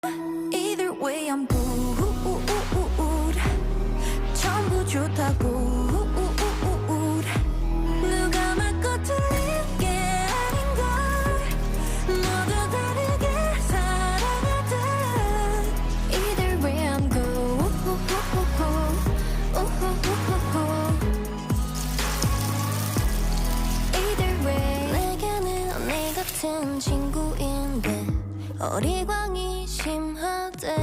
Either way I'm good. 전부 좋다고. 누가 맞고 틀린 게 아닌걸. 모두 다르게 살아가듯. Either way I'm good. Either way 내게는 언니 같은 친구인데 어리광이 심하대.